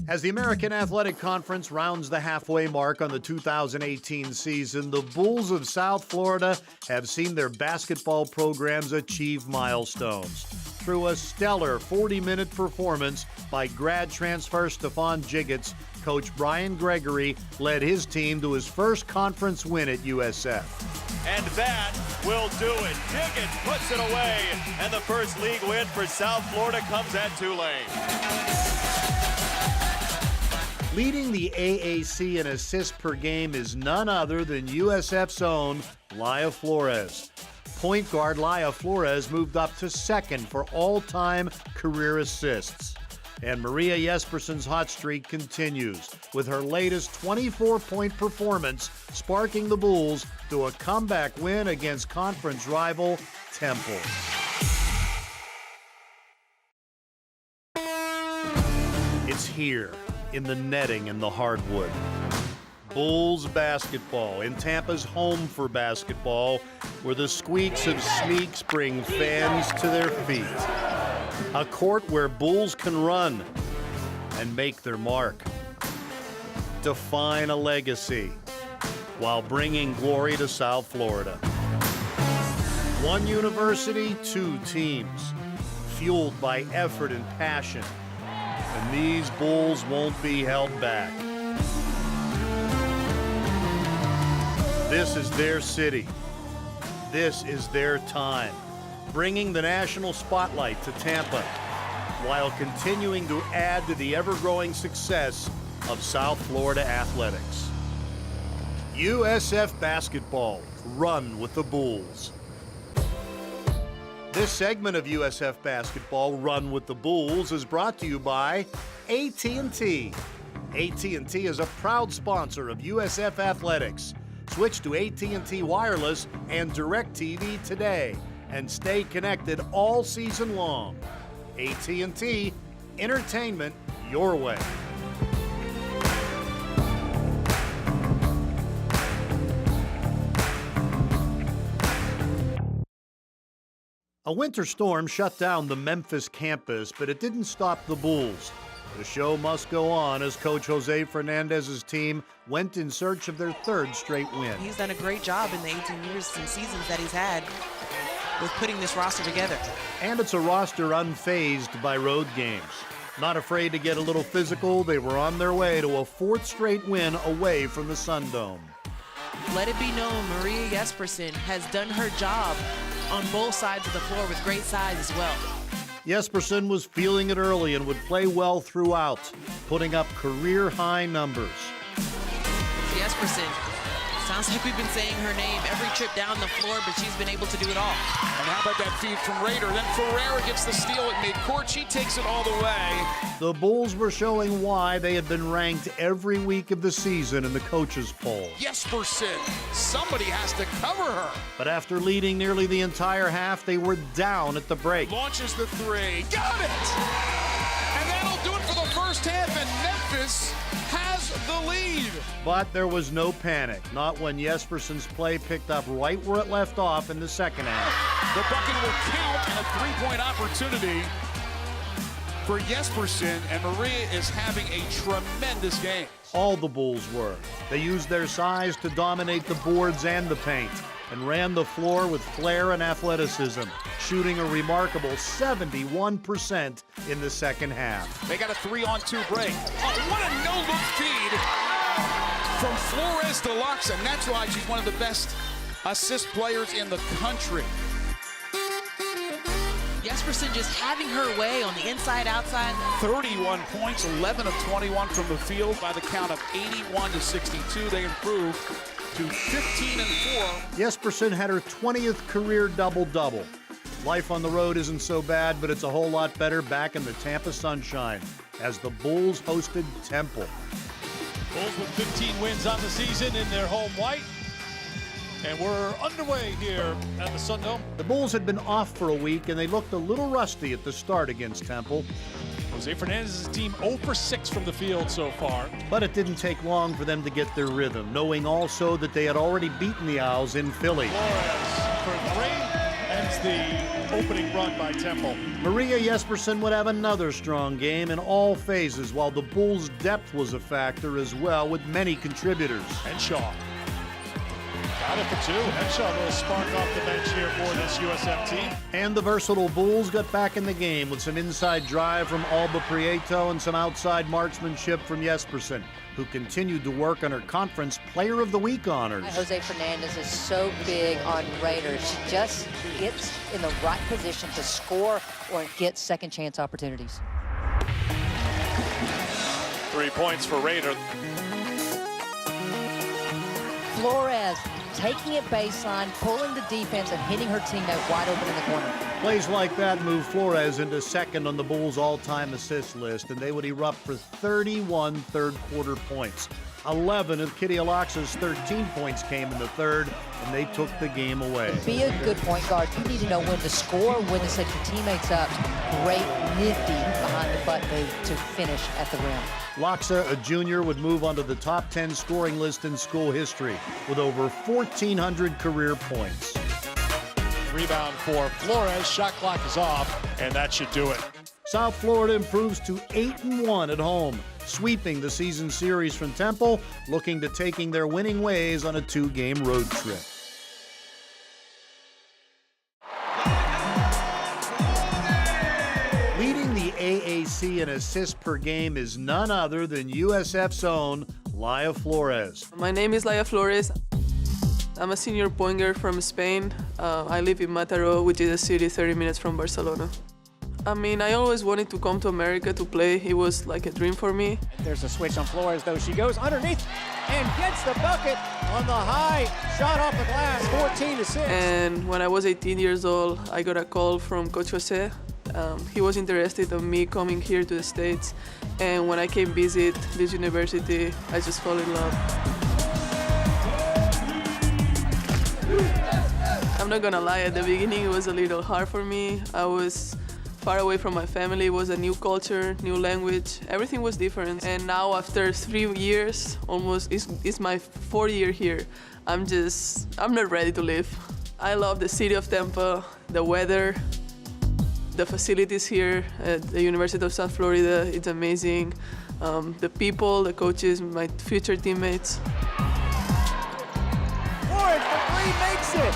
As the American Athletic Conference rounds the halfway mark on the 2018 season, the Bulls of South Florida have seen their basketball programs achieve milestones. Through a stellar 40-minute performance by grad transfer Stephon Jiggetts, Coach Brian Gregory led his team to his first conference win at USF. And that will do it. Jiggetts puts it away, and the first league win for South Florida comes at Tulane. Leading the AAC in assists per game is none other than USF's own Laya Flores. Point guard Laya Flores moved up to second for all-time career assists. And Maria Jespersen's hot streak continues, with her latest 24-point performance sparking the Bulls to a comeback win against conference rival Temple. It's here, in the netting and the hardwood. Bulls basketball in Tampa's home for basketball, where the squeaks of sneaks bring fans to their feet. A court where Bulls can run and make their mark. Define a legacy while bringing glory to South Florida. One university, two teams, fueled by effort and passion. And these Bulls won't be held back. This is their city. This is their time. Bringing the national spotlight to Tampa while continuing to add to the ever-growing success of South Florida athletics. USF Basketball, run with the Bulls. This segment of USF Basketball, Run with the Bulls, is brought to you by AT&T. AT&T is a proud sponsor of USF Athletics. Switch to AT&T Wireless and DirecTV today and stay connected all season long. AT&T, entertainment your way. A winter storm shut down the Memphis campus, but it didn't stop the Bulls. The show must go on as Coach Jose Fernandez's team went in search of their third straight win. He's done a great job in the 18 years and seasons that he's had with putting this roster together. And it's a roster unfazed by road games. Not afraid to get a little physical, they were on their way to a fourth straight win away from the Sun Dome. Let it be known, Maria Jespersen has done her job on both sides of the floor with great size as well. Jespersen was feeling it early and would play well throughout, putting up career-high numbers. Jespersen, sounds like we've been saying her name every trip down the floor, but she's been able to do it all. And how about that feed from Rader? Then Ferreira gets the steal at midcourt. She takes it all the way. The Bulls were showing why they had been ranked every week of the season in the coaches' poll. Jespersen, somebody has to cover her. But after leading nearly the entire half, they were down at the break. Launches the three. Got it! And that'll do it for the first half, and Memphis has the lead. But there was no panic, not when Jespersen's play picked up right where it left off in the second half. The bucket will count, and a three-point opportunity for Jespersen, and Maria is having a tremendous game. All the Bulls were. They used their size to dominate the boards and the paint, and ran the floor with flair and athleticism, shooting a remarkable 71% in the second half. They got a 3-on-2 break. Oh, what a no-look feed from Flores Deluxe, and that's why she's one of the best assist players in the country. Jespersen just having her way on the inside, outside. 31 points, 11 of 21 from the field by the count of 81-62. They improved to 15-4. Jespersen had her 20th career double-double. Life on the road isn't so bad, but it's a whole lot better back in the Tampa sunshine as the Bulls hosted Temple. Bulls with 15 wins on the season in their home white. And we're underway here at the Sun Dome. The Bulls had been off for a week, and they looked a little rusty at the start against Temple. Jose Fernandez's team 0 for 6 from the field so far. But it didn't take long for them to get their rhythm, knowing also that they had already beaten the Owls in Philly. Flores for 3 and was the opening run by Temple. Maria Jespersen would have another strong game in all phases, while the Bulls' depth was a factor as well, with many contributors. Henshaw got it for two. Henshaw, a little spark off the bench here for this USF team. And the versatile Bulls got back in the game with some inside drive from Alba Prieto and some outside marksmanship from Jespersen, who continued to work on her Conference Player of the Week honors. Jose Fernandez is so big on Raiders. She just gets in the right position to score or get second chance opportunities. 3 points for Raider. Flores taking it baseline, pulling the defense, and hitting her teammate wide open in the corner. Plays like that move Flores into second on the Bulls' all-time assist list, and they would erupt for 31 third-quarter points. 11 of Kitty Aloxa's 13 points came in the third, and they took the game away. To be a good point guard, you need to know when to score, when to set your teammates up. Great, nifty behind the butt move to finish at the rim. Loxa, a junior, would move onto the top 10 scoring list in school history with over 1,400 career points. Rebound for Flores. Shot clock is off, and that should do it. South Florida improves to 8-1 at home, sweeping the season series from Temple, looking to taking their winning ways on a 2-game road trip. Leading the AAC in assists per game is none other than USF's own Laia Flores. My name is Laia Flores. I'm a senior point guard from Spain. I live in Mataró, which is a city 30 minutes from Barcelona. I mean, I always wanted to come to America to play. It was like a dream for me. There's a switch on Flores, though. She goes underneath and gets the bucket on the high shot off the glass, 14-6. And when I was 18 years old, I got a call from Coach Jose. He was interested in me coming here to the States. And when I came visit this university, I just fell in love. I'm not gonna lie, at the beginning it was a little hard for me. I was far away from my family. It was a new culture, new language. Everything was different. And now after 3 years, almost, it's my 4th year here. I'm not ready to leave. I love the city of Tampa, the weather, the facilities here at the University of South Florida. It's amazing. The people, the coaches, my future teammates. Flores, the three makes it.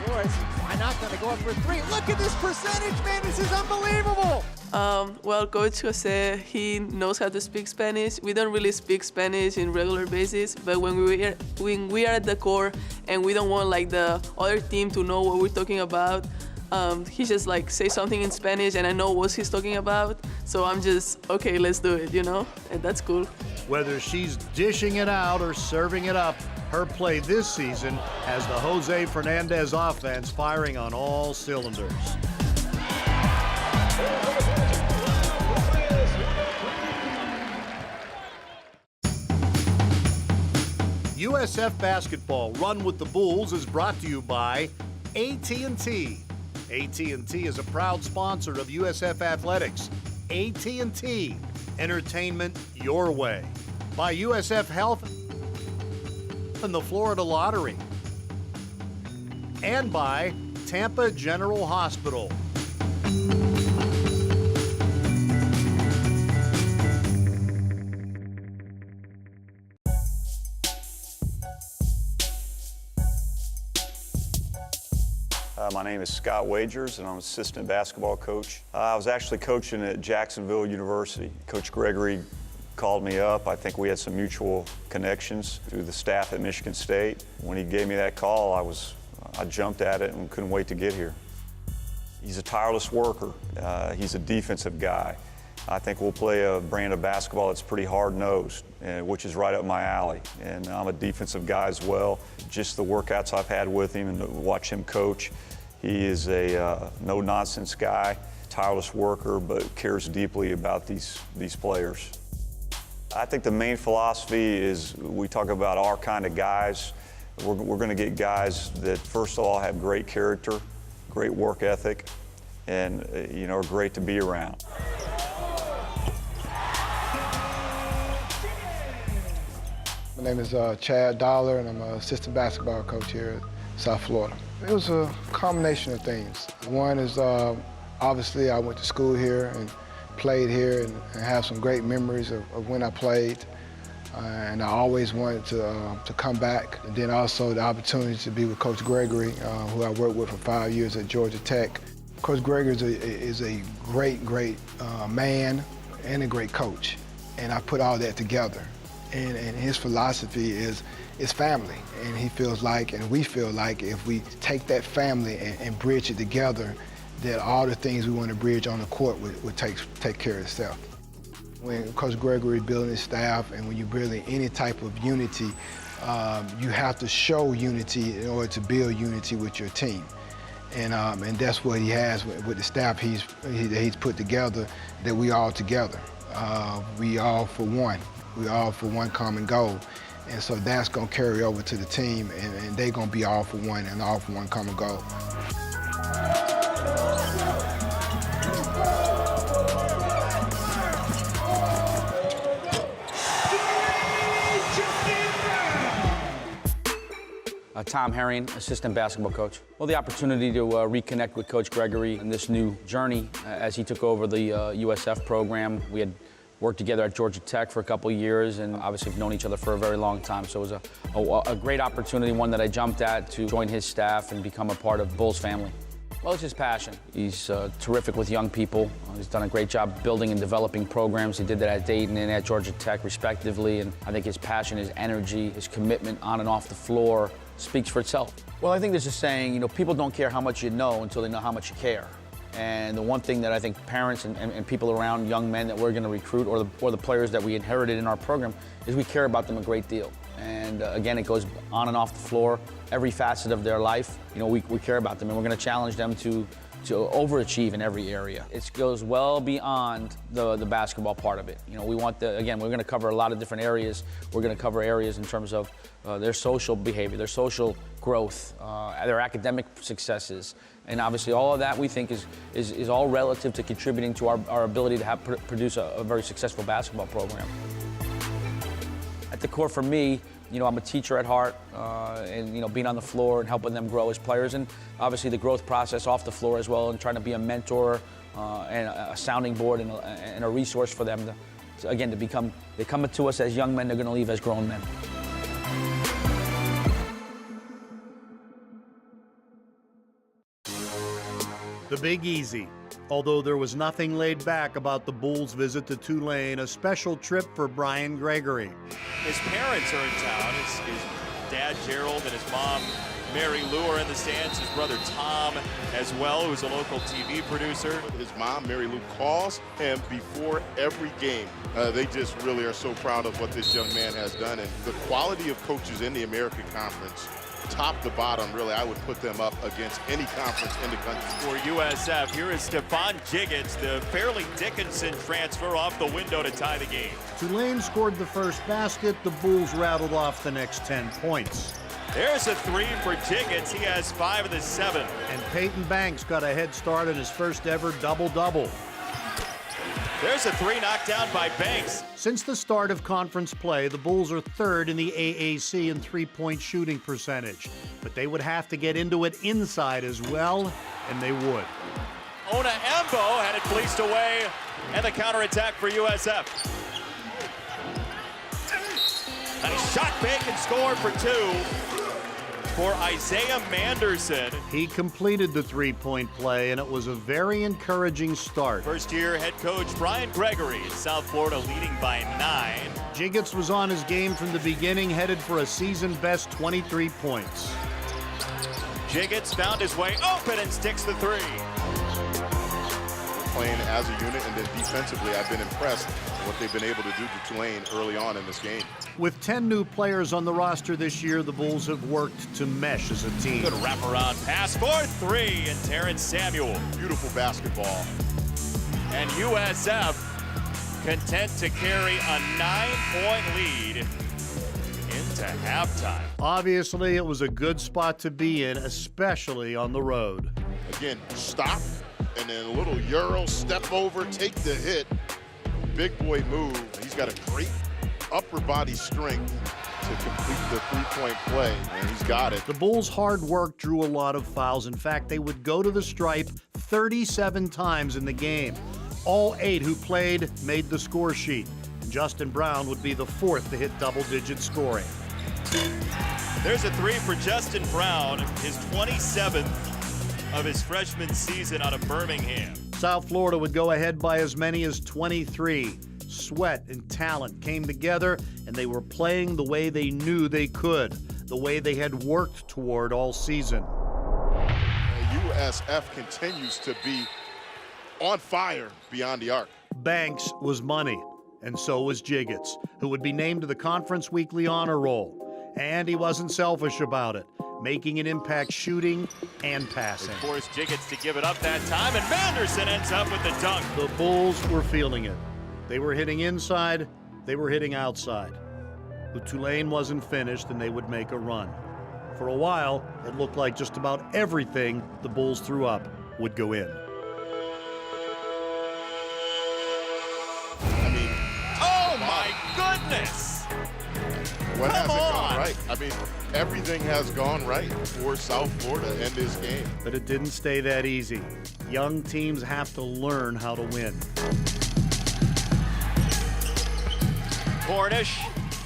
Flores, why not gonna go up for three? Look at this percentage, man, this is unbelievable. Well, Coach Jose, he knows how to speak Spanish. We don't really speak Spanish in regular basis, but when we are at the court and we don't want like the other team to know what we're talking about, he just like say something in Spanish and I know what he's talking about. So I'm just, okay, let's do it, you know? And that's cool. Whether she's dishing it out or serving it up, her play this season has the Jose Fernandez offense firing on all cylinders. USF Basketball Run with the Bulls is brought to you by AT&T. AT&T is a proud sponsor of USF Athletics. AT&T, entertainment your way. By USF Health and the Florida Lottery. And by Tampa General Hospital. My name is Scott Wagers, and I'm assistant basketball coach. I was actually coaching at Jacksonville University. Coach Gregory called me up. I think we had some mutual connections through the staff at Michigan State. When he gave me that call, I jumped at it and couldn't wait to get here. He's a tireless worker. He's a defensive guy. I think we'll play a brand of basketball that's pretty hard-nosed, which is right up my alley. And I'm a defensive guy as well. Just the workouts I've had with him and to watch him coach, he is a no-nonsense guy, tireless worker, but cares deeply about these players. I think the main philosophy is we talk about our kind of guys. We're going to get guys that, first of all, have great character, great work ethic, and are great to be around. My name is Chad Dollar, and I'm an assistant basketball coach here at South Florida. It was a combination of things. One is obviously I went to school here and played here and have some great memories of when I played. And I always wanted to come back. And then also the opportunity to be with Coach Gregory, who I worked with for 5 years at Georgia Tech. Coach Gregory is a great man and a great coach. And I put all that together. And his philosophy is family. And he feels like, and we feel like, if we take that family and bridge it together, that all the things we want to bridge on the court would take care of itself. When Coach Gregory building his staff and when you're building any type of unity, you have to show unity in order to build unity with your team. And that's what he has with the staff he's put together, that we all together. We all for one. We all for one common goal. And so that's going to carry over to the team, and they're going to be all for one and all for one common goal. Tom Herring, assistant basketball coach. Well, the opportunity to reconnect with Coach Gregory in this new journey as he took over the USF program. We had worked together at Georgia Tech for a couple of years and obviously have known each other for a very long time. So it was a great opportunity, one that I jumped at, to join his staff and become a part of Bulls family. Well, it's his passion. He's terrific with young people. He's done a great job building and developing programs. He did that at Dayton and at Georgia Tech, respectively. And I think his passion, his energy, his commitment on and off the floor speaks for itself. Well, I think there's a saying, people don't care how much you know until they know how much you care. And the one thing that I think parents and people around young men that we're going to recruit, or the players that we inherited in our program, is we care about them a great deal. And again, it goes on and off the floor, every facet of their life. We care about them, and we're going to challenge them to overachieve in every area. It goes well beyond the basketball part of it. We want again, we're going to cover a lot of different areas. We're going to cover areas in terms of their social behavior, their social growth, their academic successes. And obviously all of that we think is all relative to contributing to our ability to produce a very successful basketball program. At the core for me, I'm a teacher at heart, and being on the floor and helping them grow as players, and obviously the growth process off the floor as well, and trying to be a mentor and a sounding board and a resource for them to become. They come to us as young men, they're going to leave as grown men. The Big Easy. Although there was nothing laid back about the Bulls' visit to Tulane, a special trip for Brian Gregory. His parents are in town. His dad, Gerald, and his mom, Mary Lou, are in the stands. His brother, Tom, as well, who's a local TV producer. His mom, Mary Lou, calls him before every game. They just really are so proud of what this young man has done. And the quality of coaches in the American Conference, top to bottom, really, I would put them up against any conference in the country. For USF, here is Stephon Jiggets, the Fairleigh Dickinson transfer, off the window to tie the game. Tulane scored the first basket. The Bulls rattled off the next 10 points. There's a three for Jiggets. He has 5 of the 7. And Peyton Banks got a head start on his first ever double-double. There's a 3 knocked down by Banks. Since the start of conference play, the Bulls are third in the AAC in three-point shooting percentage. But they would have to get into it inside as well, and they would. Ona Embo had it fleeced away, and the counterattack for USF. Nice shot, bake, and score for 2 for Isaiah Manderson. He completed the three-point play, and it was a very encouraging start. First-year head coach Brian Gregory, South Florida leading by 9. Jiggets was on his game from the beginning, headed for a season-best 23 points. Jiggets found his way open and sticks the 3. Playing as a unit, and then defensively, I've been impressed with what they've been able to do to Tulane early on in this game. With 10 new players on the roster this year, the Bulls have worked to mesh as a team. Good wraparound pass for 3, and Terrence Samuel. Beautiful basketball. And USF content to carry a 9-point lead into halftime. Obviously, it was a good spot to be in, especially on the road. Again, stop, and then a little Euro, step over, take the hit. Big boy move. He's got a great upper body strength. to complete the three-point play, and he's got it. The Bulls' hard work drew a lot of fouls. In fact, they would go to the stripe 37 times in the game. All 8 who played made the score sheet. Justin Brown would be the 4th to hit double-digit scoring. There's a 3 for Justin Brown, his 27th of his freshman season out of Birmingham. South Florida would go ahead by as many as 23. Sweat and talent came together, and they were playing the way they knew they could, the way they had worked toward all season. USF continues to be on fire beyond the arc. Banks was money, and so was Jiggets, who would be named to the Conference Weekly Honor Roll. And he wasn't selfish about it, making an impact shooting and passing. Of course, Jiggets to give it up that time, and Manderson ends up with the dunk. The Bulls were feeling it. They were hitting inside, they were hitting outside. But Tulane wasn't finished, and they would make a run. For a while, it looked like just about everything the Bulls threw up would go in. I mean, oh my goodness! What hasn't gone right? I mean, everything has gone right for South Florida in this game. But it didn't stay that easy. Young teams have to learn how to win. Cornish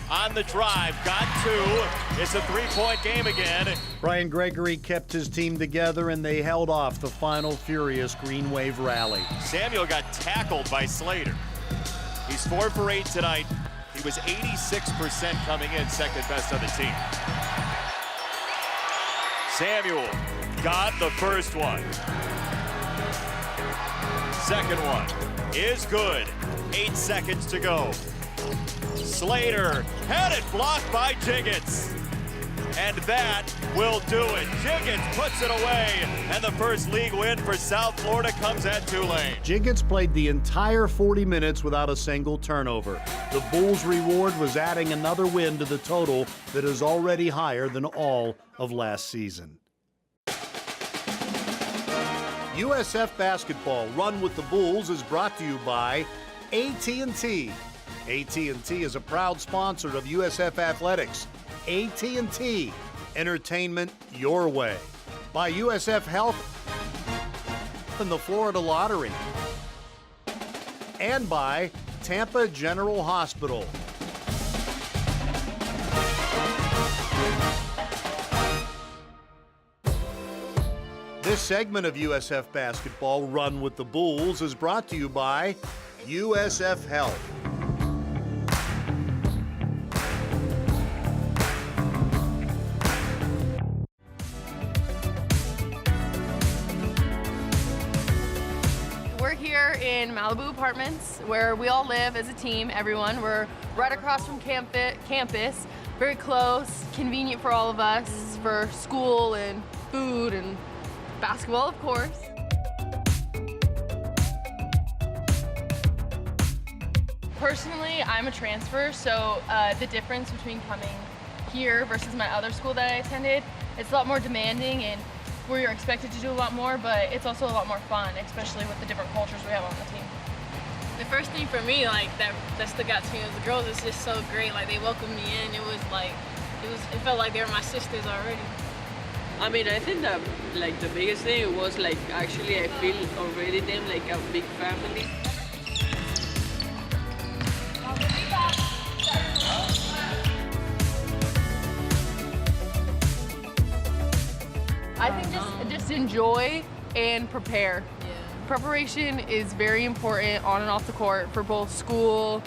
on the drive, got 2. It's a 3-point game again. Brian Gregory kept his team together, and they held off the final furious Green Wave rally. Samuel got tackled by Slater. He's 4 for 8 tonight. He was 86% coming in, second best on the team. Samuel got the first one. Second one is good. 8 seconds to go. Slater had it blocked by Jiggets. And that will do it. Jiggets puts it away, and the first league win for South Florida comes at Tulane. Jiggets played the entire 40 minutes without a single turnover. The Bulls' reward was adding another win to the total that is already higher than all of last season. USF Basketball Run with the Bulls is brought to you by AT&T. AT&T is a proud sponsor of USF Athletics. AT&T, entertainment your way. By USF Health and the Florida Lottery. And by Tampa General Hospital. This segment of USF Basketball Run with the Bulls is brought to you by USF Health. In Malibu Apartments, where we all live as a team, everyone. We're right across from campus, very close, convenient for all of us, for school and food and basketball, of course. Personally, I'm a transfer, so the difference between coming here versus my other school that I attended, it's a lot more demanding and where you're expected to do a lot more, but it's also a lot more fun, especially with the different cultures we have on the team. The first thing for me, like that stuck out to me was the girls is just so great. Like they welcomed me in. It felt like they were my sisters already. I mean, I think that like the biggest thing was like actually I feel already them like a big family. I think just enjoy and prepare. Yeah. Preparation is very important on and off the court for both school,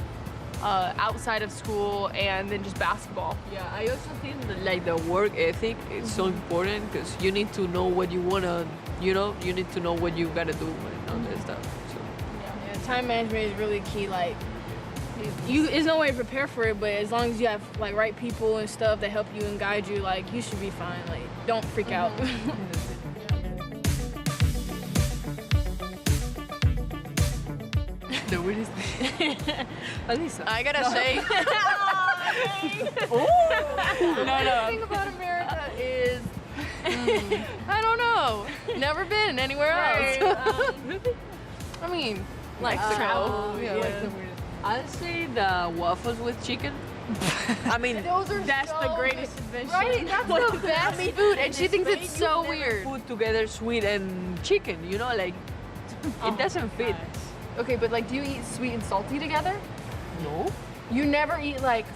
outside of school, and then just basketball. Yeah, I also think that, like the work ethic is so important because you need to know what you wanna, you need to know what you gotta do and all that stuff. So. Yeah, time management is really key. Like, there's no way to prepare for it, but as long as you have like right people and stuff that help you and guide you, like you should be fine. Like, don't freak out. The weirdest thing. I gotta say. No. The thing about America is, I don't know. Never been anywhere else. I mean, like travel. Yeah. I'd say the waffles with chicken. I mean, That's the greatest invention. Right? That's the best food, and she thinks it's so weird. Put together sweet and chicken, you know, like it doesn't fit. Okay, but like, do you eat sweet and salty together? No. You never eat like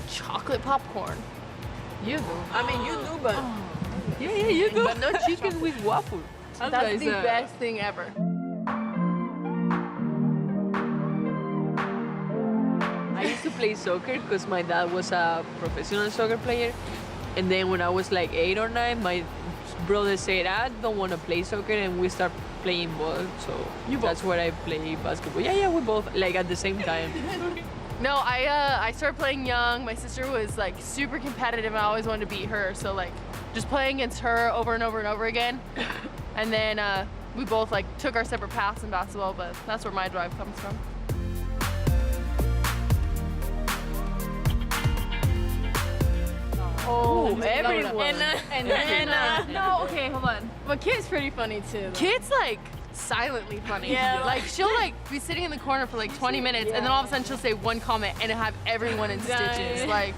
chocolate popcorn. You do. I mean, you do, but yeah, you do. But not chicken with waffle. That's the best thing ever. I used to play soccer because my dad was a professional soccer player. And then when I was like 8 or 9, my brother said, I don't want to play soccer, and we start playing ball. So that's where I play basketball. Yeah, we both, like at the same time. No, I started playing young. My sister was like super competitive, and I always wanted to beat her. So like, just playing against her over and over and over again. And then we both like took our separate paths in basketball, but that's where my drive comes from. Oh, everyone. And No, okay, hold on. but Kit's pretty funny too. Though. Kit's like silently funny. Yeah. Like she'll like be sitting in the corner for like 20 minutes, and then all of a sudden she'll say one comment and it'll have everyone in stitches. Like,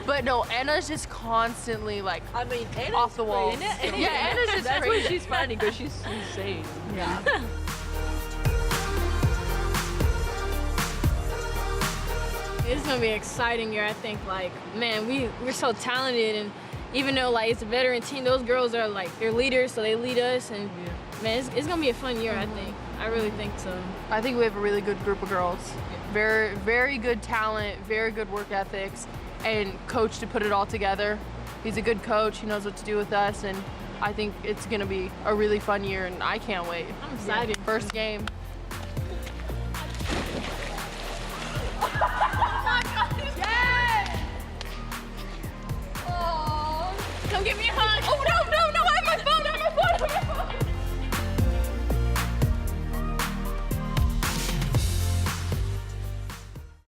but no, Anna's just constantly like, I mean, Anna's off the wall. crazy. Yeah, Anna's just That's crazy. why she's funny, because she's insane. Yeah. It's gonna be an exciting year. I think, like, man, we're so talented, and even though like it's a veteran team, those girls are like they're leaders, so they lead us, and man, it's gonna be a fun year. I think. I really think so. I think we have a really good group of girls. Very, very good talent, very good work ethics, and coach to put it all together. He's a good coach. He knows what to do with us, and I think it's gonna be a really fun year, and I can't wait. I'm excited. First game.